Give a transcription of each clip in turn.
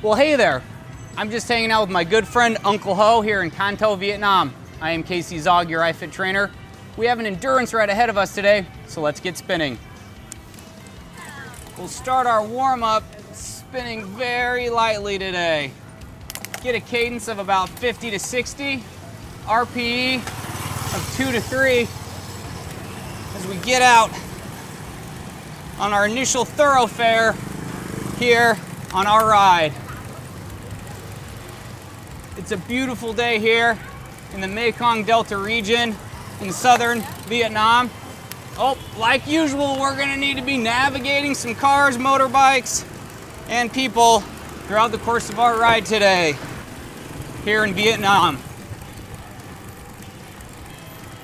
Well, hey there. I'm just hanging out with my good friend Uncle Ho here in Can Tho, Vietnam. I am Casey Zaugg, your iFit trainer. We have an endurance ride ahead of us today, so let's get spinning. We'll start our warm-up spinning very lightly today. Get a cadence of about 50 to 60, RPE of 2 to 3 as we get out on our initial thoroughfare here on our ride. It's a beautiful day here in the Mekong Delta region in southern Vietnam. Oh, like usual, we're gonna need to be navigating some cars, motorbikes, and people throughout the course of our ride today here in Vietnam.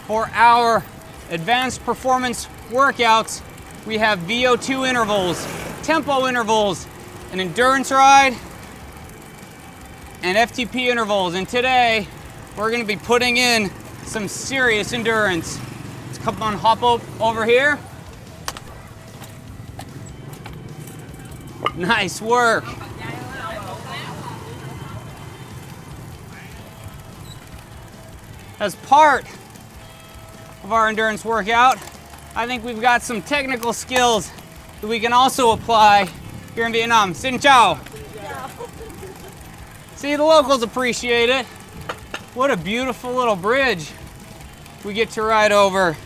For our advanced performance workouts, we have VO2 intervals, tempo intervals, an endurance ride, and FTP intervals. And today, we're gonna be putting in some serious endurance. Let's come on, hop over here. Nice work. As part of our endurance workout, I think we've got some technical skills that we can also apply here in Vietnam. Xin chào. See, the locals appreciate it. What a beautiful little bridge we get to ride over.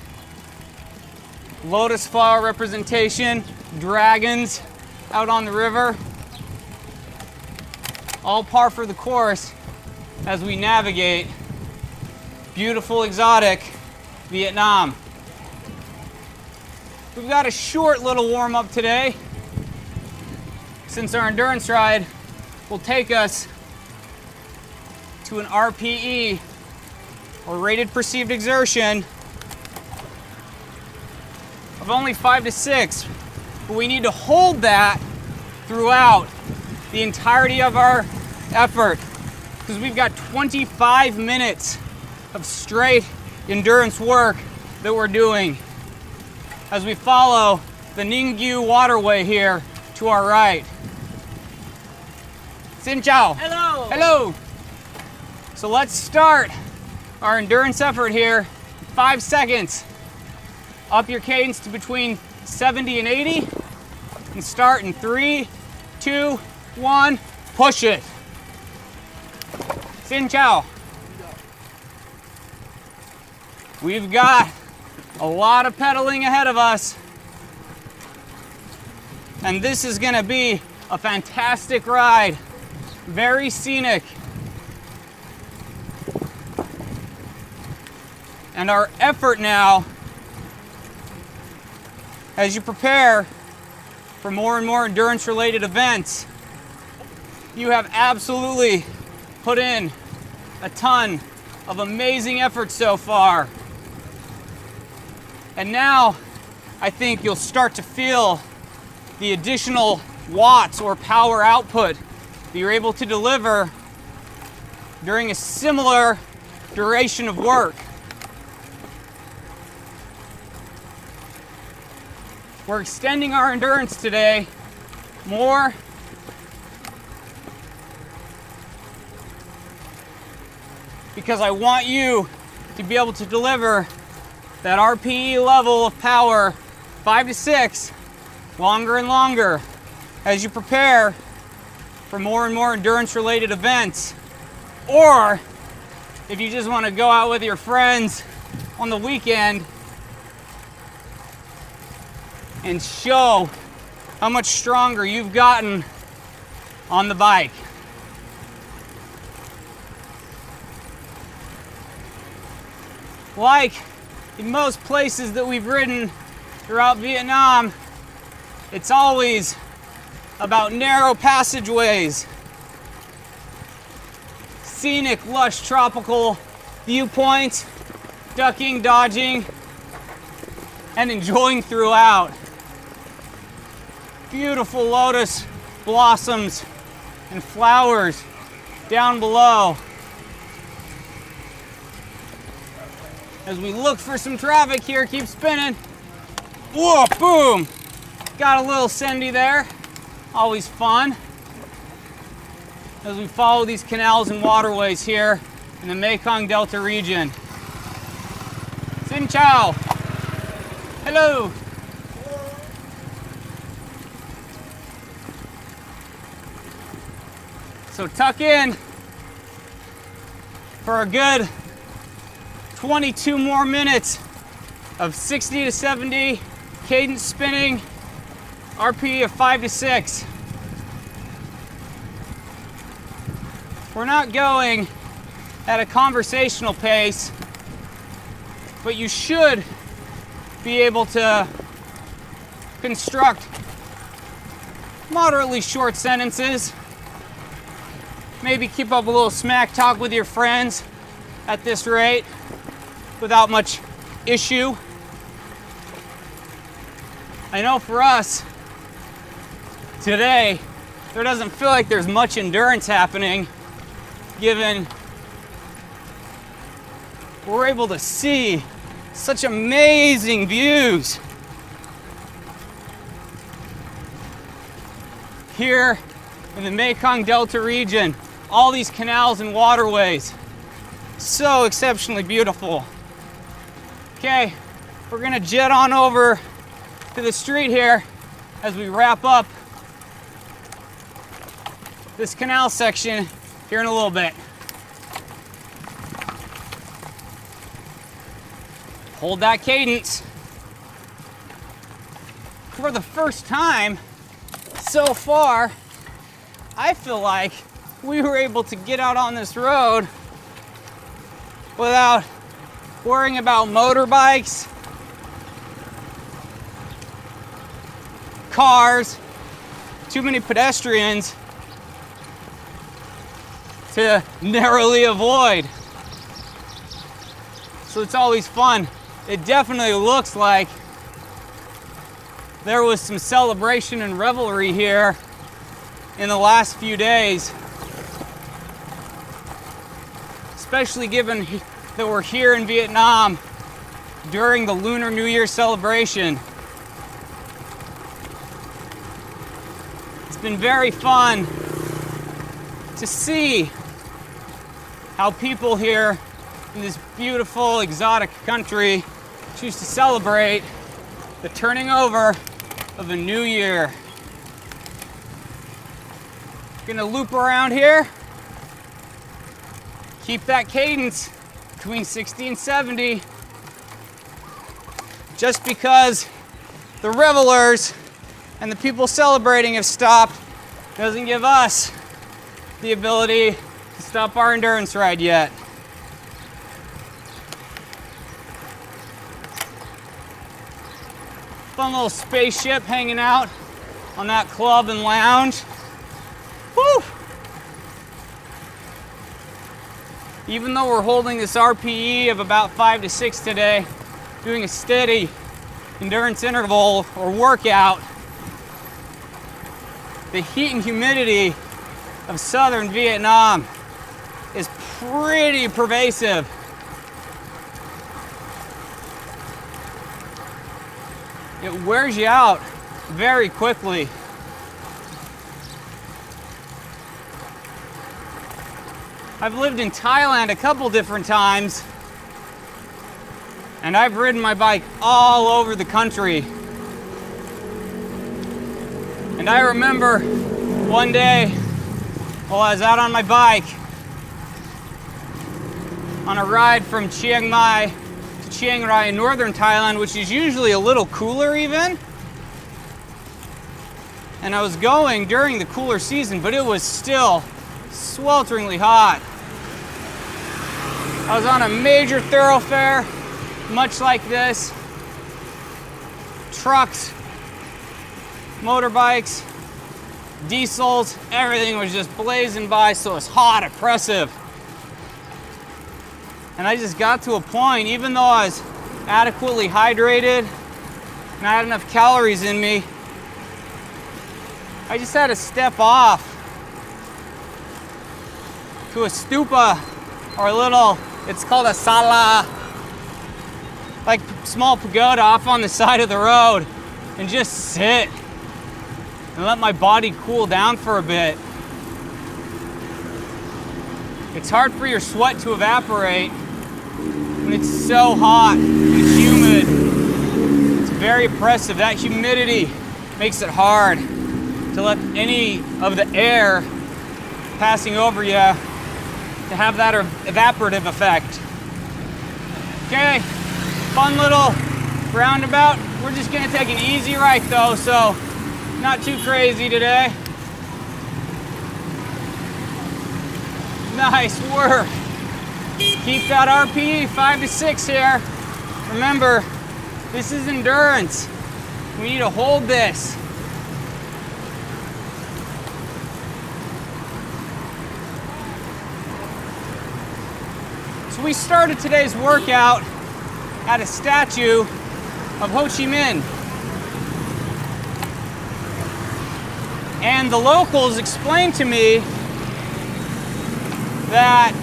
Lotus flower representation, dragons out on the river. All par for the course as we navigate beautiful, exotic Vietnam. We've got a short little warm-up today, since our endurance ride will take us to an RPE, or rated perceived exertion, of only 5 to 6. But we need to hold that throughout the entirety of our effort, because we've got 25 minutes of straight endurance work that we're doing as we follow the Ningyu waterway here to our right. Xin chào. Hello. Hello. So let's start our endurance effort here. 5 seconds. Up your cadence to between 70 and 80. And start in 3, 2, 1. Push it. Xin chào. We've got a lot of pedaling ahead of us. And this is gonna be a fantastic ride. Very scenic. And our effort now, as you prepare for more and more endurance-related events, you have absolutely put in a ton of amazing effort so far. And now, I think you'll start to feel the additional watts or power output that you're able to deliver during a similar duration of work. We're extending our endurance today more because I want you to be able to deliver that RPE level of power 5 to 6 longer and longer as you prepare for more and more endurance related events, or if you just want to go out with your friends on the weekend and show how much stronger you've gotten on the bike. Like in most places that we've ridden throughout Vietnam, it's always about narrow passageways, scenic, lush, tropical viewpoints, ducking, dodging, and enjoying throughout. Beautiful lotus blossoms and flowers down below. As we look for some traffic here, keep spinning. Whoa, boom! Got a little sendy there. Always fun. as we follow these canals and waterways here in the Mekong Delta region. Xin chào. Hello. So tuck in for a good 22 more minutes of 60 to 70 cadence spinning, RPE of 5 to 6. We're not going at a conversational pace, but you should be able to construct moderately short sentences. Maybe keep up a little smack talk with your friends at this rate without much issue. I know for us today, there doesn't feel like there's much endurance happening, given we're able to see such amazing views here in the Mekong Delta region. All these canals and waterways, so exceptionally beautiful. Okay, we're gonna jet on over to the street here as we wrap up this canal section here in a little bit. Hold that cadence. For the first time so far, I feel like we were able to get out on this road without worrying about motorbikes, cars, too many pedestrians to narrowly avoid. So it's always fun. It definitely looks like there was some celebration and revelry here in the last few days, especially given that we're here in Vietnam during the Lunar New Year celebration. It's been very fun to see how people here in this beautiful exotic country choose to celebrate the turning over of a new year. Gonna loop around here, keep that cadence between 60 and 70, just because the revelers and the people celebrating have stopped doesn't give us the ability to stop our endurance ride yet. Fun little spaceship hanging out on that club and lounge. Woo! Even though we're holding this RPE of about 5 to 6 today, doing a steady endurance interval or workout, the heat and humidity of southern Vietnam is pretty pervasive. It wears you out very quickly. I've lived in Thailand a couple different times, and I've ridden my bike all over the country. And I remember one day while I was out on my bike on a ride from Chiang Mai to Chiang Rai in northern Thailand, which is usually a little cooler even. And I was going during the cooler season, but it was still swelteringly hot. I was on a major thoroughfare, much like this. Trucks, motorbikes, diesels, everything was just blazing by, so it was hot, oppressive. And I just got to a point, even though I was adequately hydrated and I had enough calories in me, I just had to step off to a stupa, or a little, it's called a sala, like small pagoda off on the side of the road, and just sit and let my body cool down for a bit. It's hard for your sweat to evaporate when it's so hot and humid. It's very oppressive. That humidity makes it hard to let any of the air passing over you to have that evaporative effect. Okay, fun little roundabout. We're just gonna take an easy right though, so not too crazy today. Nice work. Keep that RPE 5 to 6 here. Remember, this is endurance. We need to hold this. So we started today's workout at a statue of Ho Chi Minh. And the locals explained to me that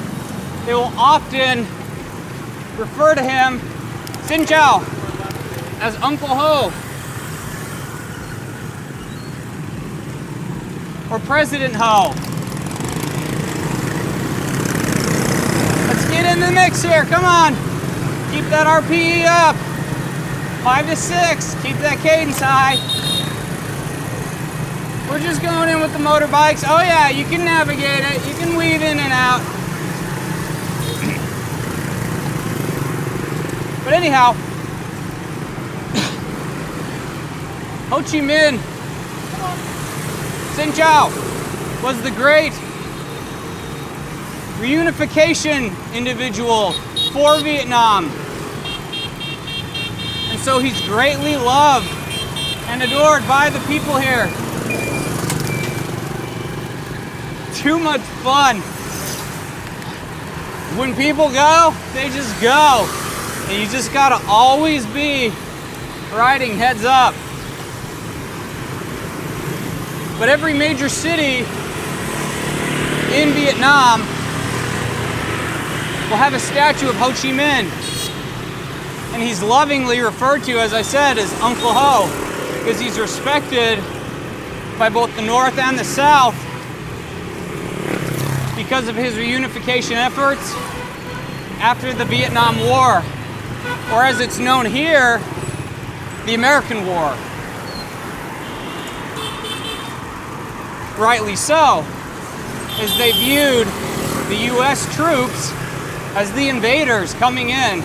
they will often refer to him, Xin Chao, as Uncle Ho, or President Ho. Let's get in the mix here, come on. Keep that RPE up. 5 to 6, keep that cadence high. We're just going in with the motorbikes. Oh yeah, you can navigate it. You can weave in and out. But anyhow, Ho Chi Minh, Xin Chao, was the great reunification individual for Vietnam. And so he's greatly loved and adored by the people here. Too much fun. When people go, they just go. And you just gotta always be riding heads up. But every major city in Vietnam will have a statue of Ho Chi Minh. And he's lovingly referred to, as I said, as Uncle Ho, because he's respected by both the North and the South because of his reunification efforts after the Vietnam War, or as it's known here, the American War. Rightly so, as they viewed the US troops as the invaders coming in.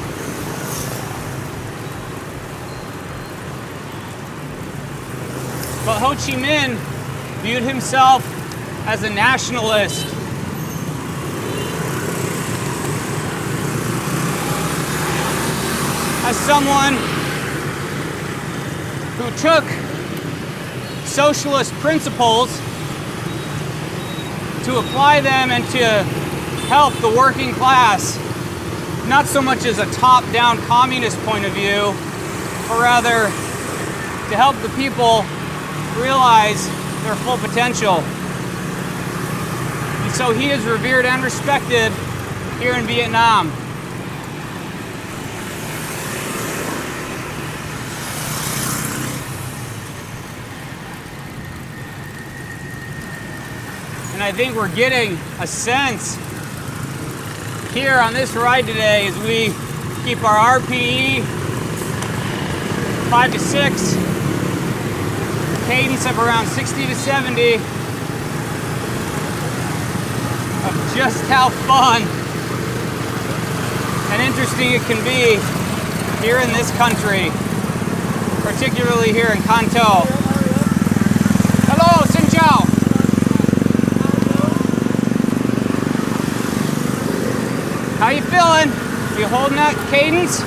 But Ho Chi Minh viewed himself as a nationalist. As someone who took socialist principles to apply them and to help the working class, not so much as a top-down communist point of view, but rather to help the people realize their full potential. And so he is revered and respected here in Vietnam. And I think we're getting a sense here on this ride today as we keep our RPE 5 to 6, cadence of around 60 to 70, of just how fun and interesting it can be here in this country, particularly here in Kanto. Hello, Xin Chao. How you feeling? You holding that cadence?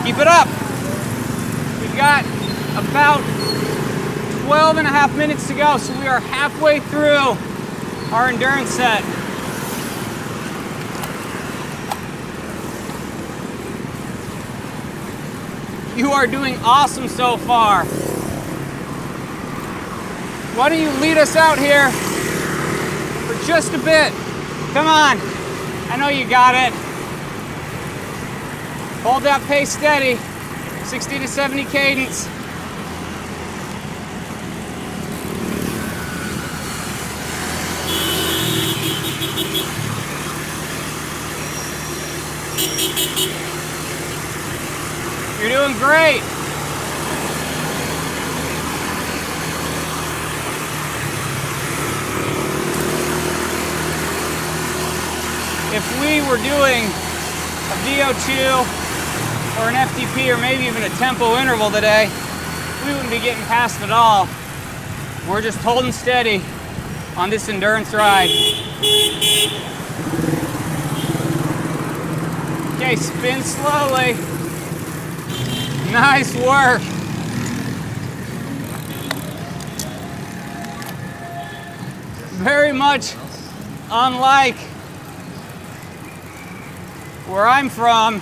Keep it up. We've got about 12 and a half minutes to go, so we are halfway through our endurance set. You are doing awesome so far. Why don't you lead us out here for just a bit? Come on. I know you got it. Hold that pace steady. 60 to 70 cadence. doing great. If we were doing a VO2 or an FTP or maybe even a tempo interval today, we wouldn't be getting past it all. We're just holding steady on this endurance ride. Okay, spin slowly. Nice work. Very much unlike where I'm from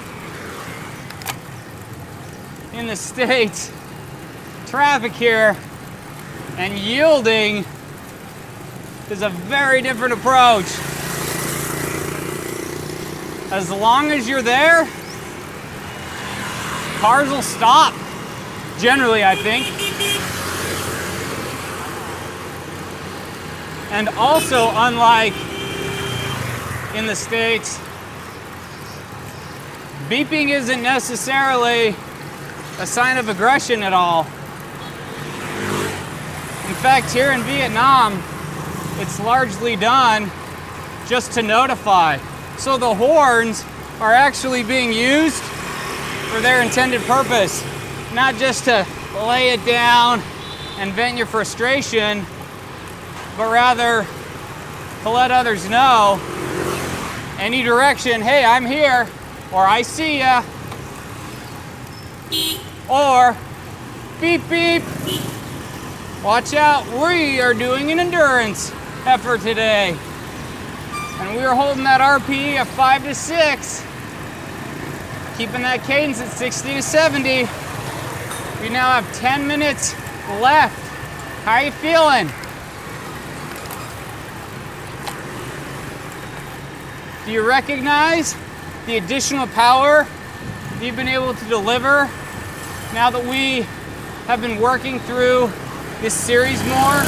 in the States. Traffic here and yielding is a very different approach. As long as you're there, cars will stop. Generally, I think. And also, unlike in the States, beeping isn't necessarily a sign of aggression at all. In fact, here in Vietnam, it's largely done just to notify. So the horns are actually being used for their intended purpose, not just to lay it down and vent your frustration, but rather to let others know any direction, hey, I'm here, or I see ya, or beep beep, watch out, we are doing an endurance effort today. And we are holding that RPE at 5 to 6, keeping that cadence at 60 to 70. We now have 10 minutes left. How are you feeling? Do you recognize the additional power you've been able to deliver now that we have been working through this series more?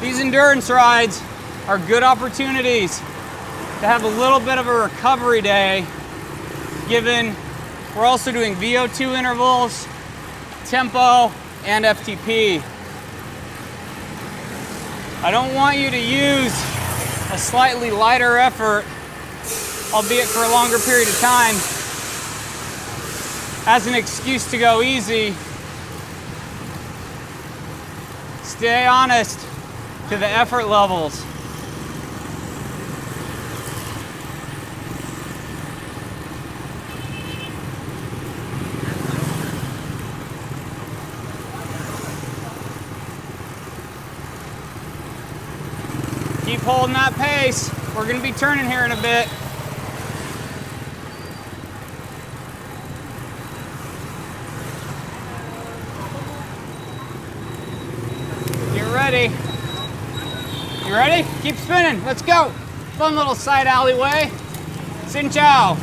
These endurance rides are good opportunities to have a little bit of a recovery day, given we're also doing VO2 intervals, tempo, and FTP. I don't want you to use a slightly lighter effort, albeit for a longer period of time, as an excuse to go easy. Stay honest to the effort levels. Keep holding that pace. We're going to be turning here in a bit. Get ready. You ready? Keep spinning. Let's go. Fun little side alleyway. Xin chào.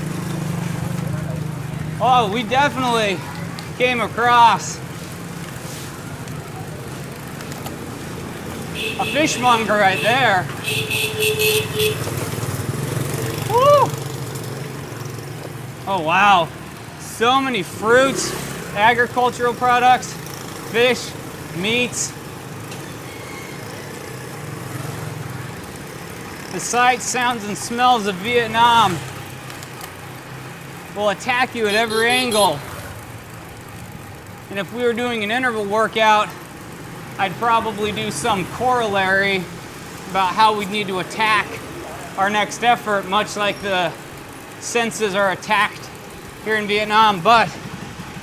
Oh, we definitely came across a fishmonger right there. Woo! Oh, wow. So many fruits, agricultural products, fish, meats. The sights, sounds, and smells of Vietnam will attack you at every angle. And if we were doing an interval workout, I'd probably do some corollary about how we'd need to attack our next effort, much like the senses are attacked here in Vietnam, but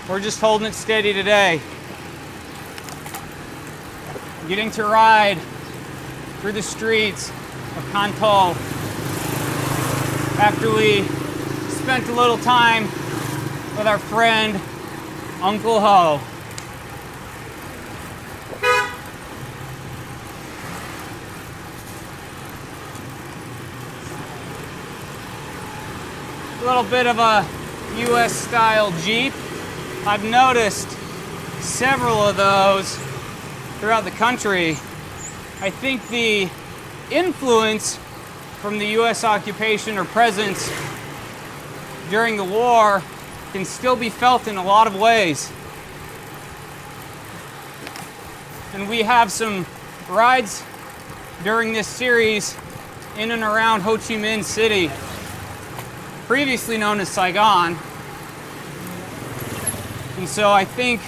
we're just holding it steady today. Getting to ride through the streets of Canton after we spent a little time with our friend Uncle Ho. A little bit of a US style Jeep. I've noticed several of those throughout the country. I think the influence from the US occupation or presence during the war can still be felt in a lot of ways. And we have some rides during this series in and around Ho Chi Minh City, previously known as Saigon. And so I think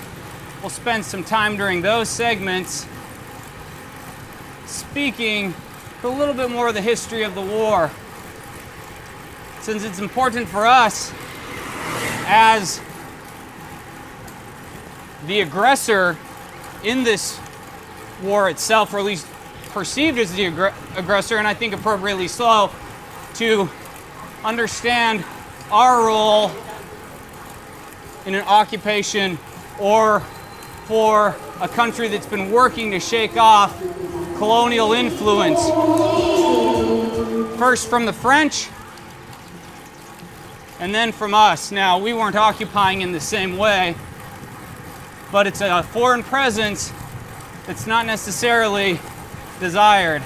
we'll spend some time during those segments speaking a little bit more of the history of the war, since it's important for us as the aggressor in this war itself, or at least perceived as the aggressor, and I think appropriately so, to understand our role in an occupation or for a country that's been working to shake off colonial influence. First from the French, and then from us. Now, we weren't occupying in the same way, but it's a foreign presence that's not necessarily desired.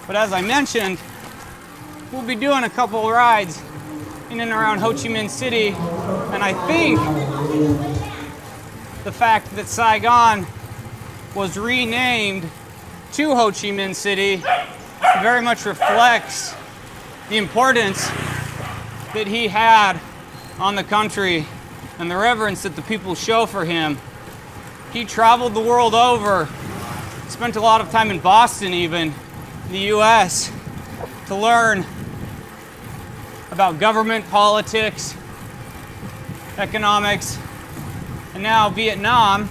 But as I mentioned, we'll be doing a couple of rides in and around Ho Chi Minh City, and I think the fact that Saigon was renamed to Ho Chi Minh City very much reflects the importance that he had on the country and the reverence that the people show for him. He traveled the world over, spent a lot of time in Boston even, in the US, to learn about government, politics, economics, and now Vietnam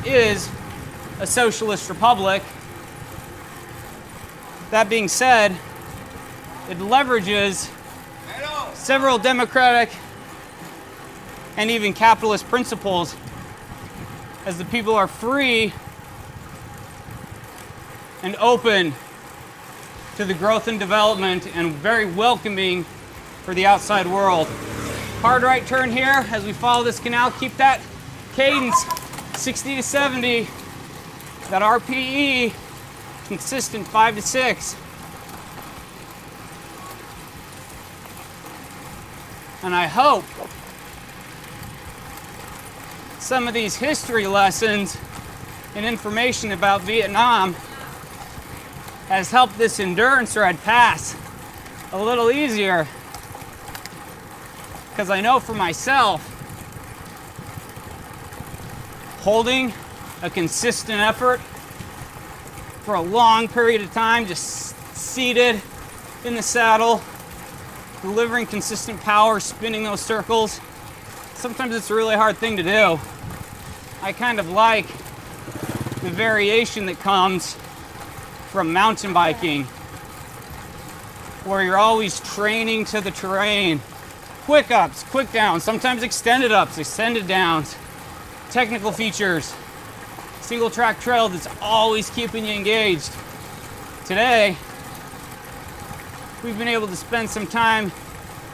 is a socialist republic. That being said, it leverages several democratic and even capitalist principles, as the people are free and open to the growth and development and very welcoming for the outside world. Hard right turn here as we follow this canal. Keep that cadence 60 to 70, that RPE consistent 5 to 6. And I hope some of these history lessons and information about Vietnam has helped this endurance ride pass a little easier, because I know for myself, holding a consistent effort for a long period of time, just seated in the saddle, delivering consistent power, spinning those circles, sometimes it's a really hard thing to do. I kind of like the variation that comes from mountain biking, where you're always training to the terrain. Quick ups, quick downs, sometimes extended ups, extended downs, technical features, single track trail that's always keeping you engaged. Today, we've been able to spend some time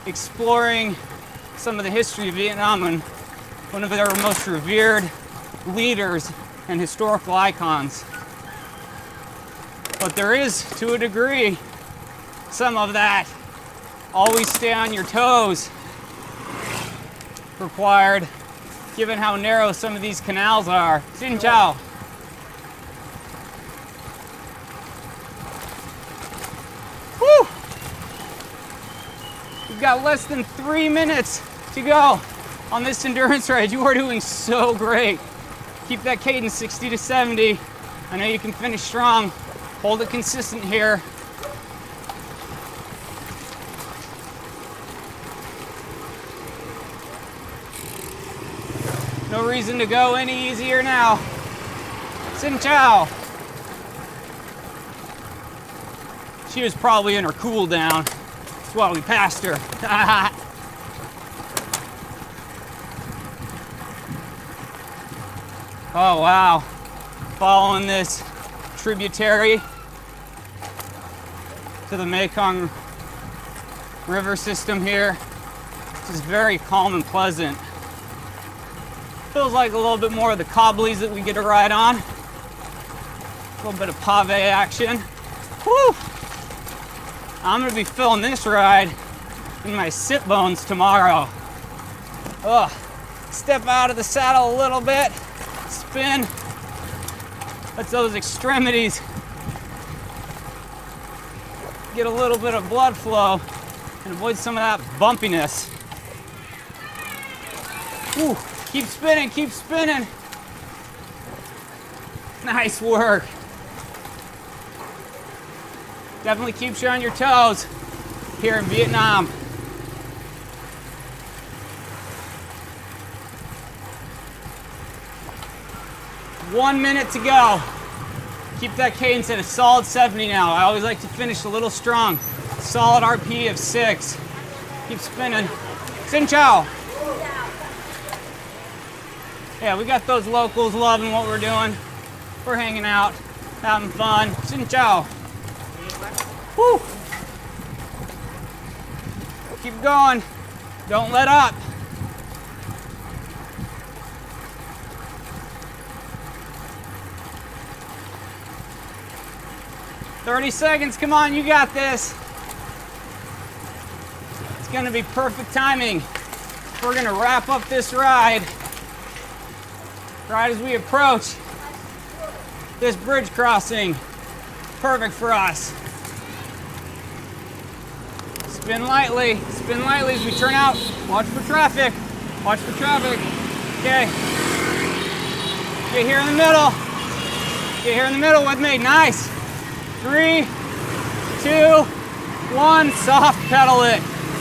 exploring some of the history of Vietnam and one of their most revered leaders and historical icons. But there is, to a degree, some of that always stay on your toes required, given how narrow some of these canals are. Xin chào. Woo! We've got less than 3 minutes to go on this endurance ride. You are doing so great. Keep that cadence 60 to 70. I know you can finish strong. Hold it consistent here. No reason to go any easier now. Xin chào. She was probably in her cool down. That's why we passed her. Oh wow. Following this tributary to the Mekong River system here. It's just very calm and pleasant. Feels like a little bit more of the cobblies that we get to ride on. A little bit of pave action. Woo! I'm gonna be filling this ride in my sit bones tomorrow. Ugh. Step out of the saddle a little bit, spin. Let those extremities get a little bit of blood flow and avoid some of that bumpiness. Whew. Keep spinning, keep spinning. Nice work. Definitely keeps you on your toes here in Vietnam. One minute to go. Keep that cadence at a solid 70 now. I always like to finish a little strong. Solid RPE of 6. Keep spinning. Xin chào. Yeah, we got those locals loving what we're doing. We're hanging out, having fun. Xin chào. Woo. Keep going. Don't let up. "30 seconds, come on, you got this." It's gonna be perfect timing. We're gonna wrap up this ride right as we approach this bridge crossing. Perfect for us. Spin lightly as we turn out. Watch for traffic, watch for traffic. Okay, get here in the middle. Get here in the middle with me, nice. 3, 2, 1, soft pedal it.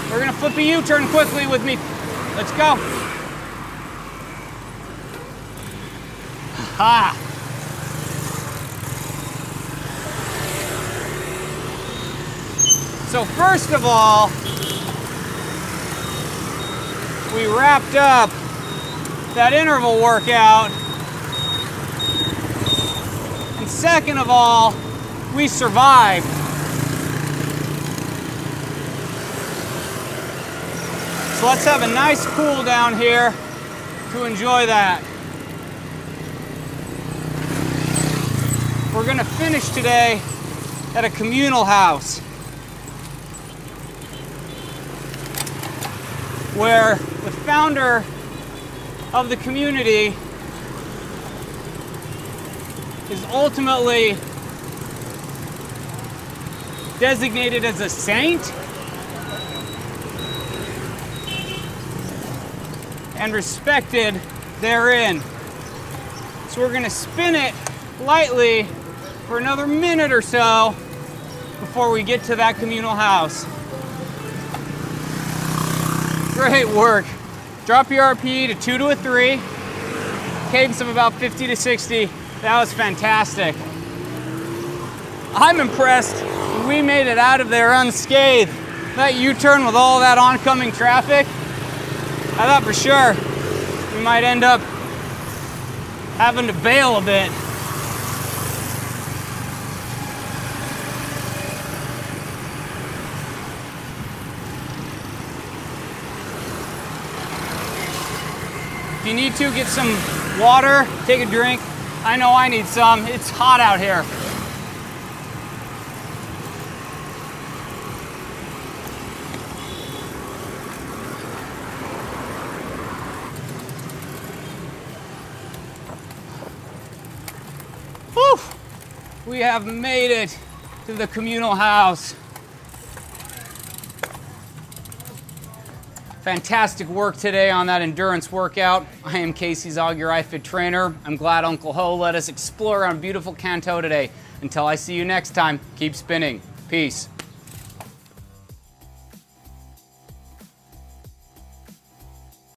We're gonna flip a U-turn quickly with me. Let's go. Ha! So first of all, we wrapped up that interval workout. And second of all, we survived. So let's have a nice cool down here to enjoy that. We're gonna finish today at a communal house where the founder of the community is ultimately designated as a saint and respected therein. So we're gonna spin it lightly for another minute or so before we get to that communal house. Great work. Drop your RPE to 2 to a 3. Cadence of about 50 to 60. That was fantastic. I'm impressed we made it out of there unscathed. That U-turn with all that oncoming traffic, I thought for sure we might end up having to bail a bit. If you need to, get some water, take a drink. I know I need some. It's hot out here. Whew. We have made it to the communal house. Fantastic work today on that endurance workout. I am Casey Zaugg, your iFit trainer. I'm glad Uncle Ho let us explore around beautiful Canto today. Until I see you next time, keep spinning. Peace.